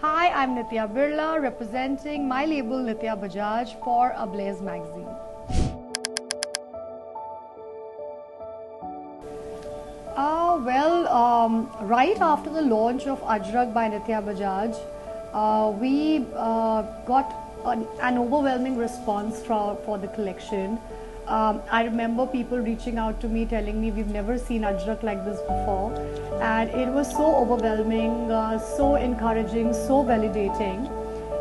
Hi, I'm Nitya Birla, representing my label Nitya Bajaj for Ablaze magazine. Right after the launch of Ajrak by Nitya Bajaj, we got an overwhelming response for the collection. I remember people reaching out to me telling me we've never seen Ajrak like this before, and it was so overwhelming, so encouraging, so validating.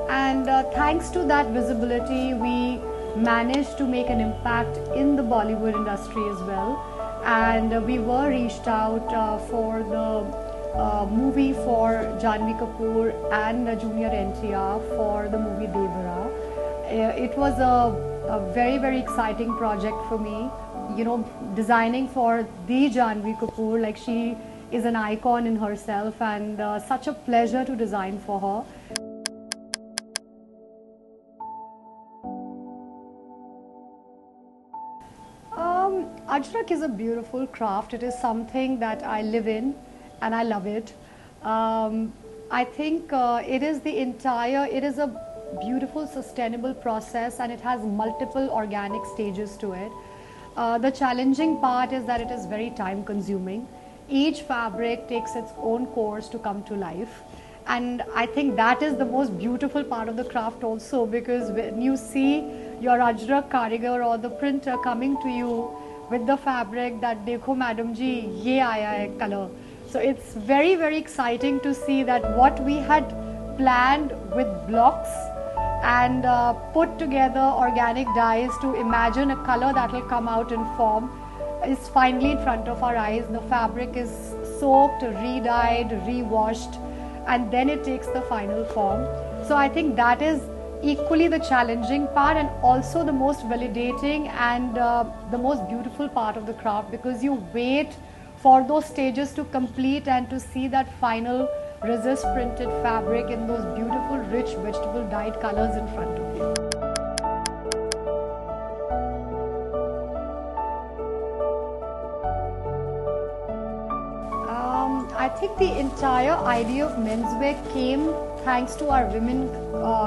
And thanks to that visibility, we managed to make an impact in the Bollywood industry as well. And we were reached out for the movie for Janhvi Kapoor and Junior NTR for the movie Devara. It was a very, very exciting project for me. You know, designing for the Janhvi Kapoor, like she is an icon in herself, and such a pleasure to design for her. Ajrak is a beautiful craft. It is something that I live in and I love it. I think it is a beautiful sustainable process, and it has multiple organic stages to it. The challenging part is that it is very time consuming. Each fabric takes its own course to come to life. And I think that is the most beautiful part of the craft also, because when you see your Ajrak karigar or the printer coming to you with the fabric that dekho madam ji ye aaya hai color, so it's very, very exciting to see that what we had planned with blocks and put together organic dyes to imagine a color that will come out in form is finally in front of our eyes. The fabric is soaked, re-dyed, re-washed, and then it takes the final form. So I think that is equally the challenging part, and also the most validating and the most beautiful part of the craft, because you wait for those stages to complete and to see that final resist printed fabric in those beautiful rich vegetable dyed colors in front of you. I think the entire idea of menswear came thanks to our women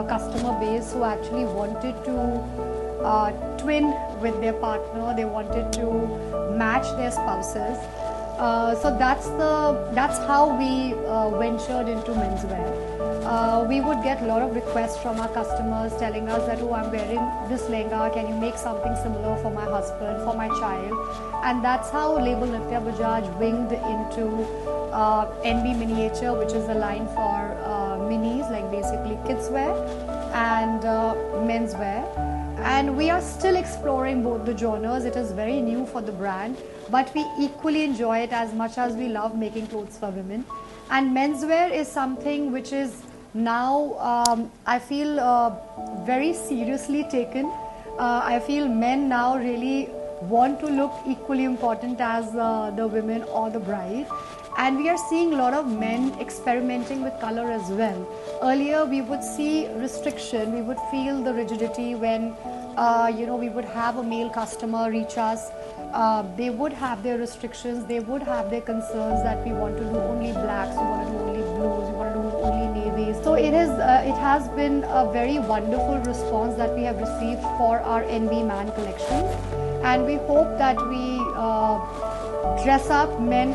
customer base, who actually wanted to twin with their partner. They wanted to match their spouses. So that's how we ventured into menswear. We would get a lot of requests from our customers telling us that, oh, I'm wearing this lehenga, can you make something similar for my husband, for my child? And that's how label Nitya Bajaj winged into NB Miniature, which is a line for minis, like basically kids wear and menswear. And we are still exploring both the genres. It is very new for the brand, but we equally enjoy it as much as we love making clothes for women. And menswear is something which is now, I feel, very seriously taken. I feel men now really want to look equally important as the women or the bride. And we are seeing a lot of men experimenting with color as well. Earlier we would see restriction, we would feel the rigidity when we would have a male customer reach us. They would have their restrictions, they would have their concerns that we want to do only blacks, we want to do only blues, we want to do only navies. So it has been a very wonderful response that we have received for our NB Man collection, and we hope that we dress up men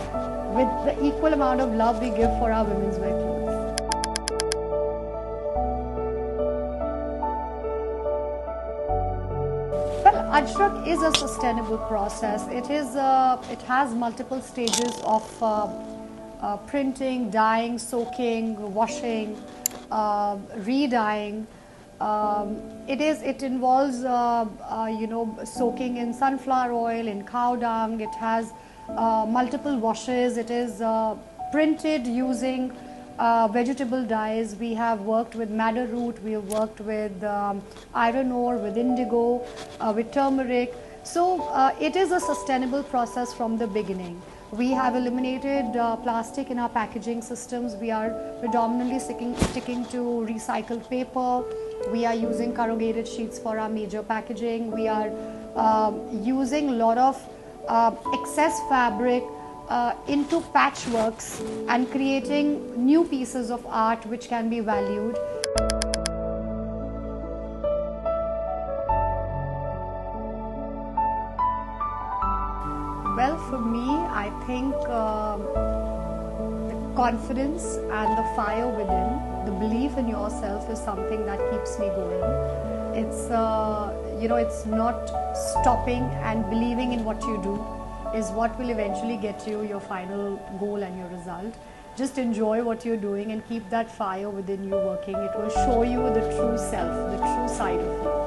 with the equal amount of love we give for our women's wear clothes. Well, Ajrak is a sustainable process. It has multiple stages of printing, dyeing, soaking, washing, re-dyeing. It involves soaking in sunflower oil, in cow dung. It has multiple washes. It is printed using vegetable dyes. We have worked with madder root, we have worked with iron ore, with indigo, with turmeric. So it is a sustainable process from the beginning. We have eliminated plastic in our packaging systems. We are predominantly sticking to recycled paper. We are using corrugated sheets for our major packaging. We are using a lot of excess fabric into patchworks and creating new pieces of art which can be valued. Well, for me, I think the confidence and the fire within, the belief in yourself is something that keeps me going. It's, it's not stopping, and believing in what you do is what will eventually get you your final goal and your result. Just enjoy what you're doing and keep that fire within you working. It will show you the true self, the true side of you.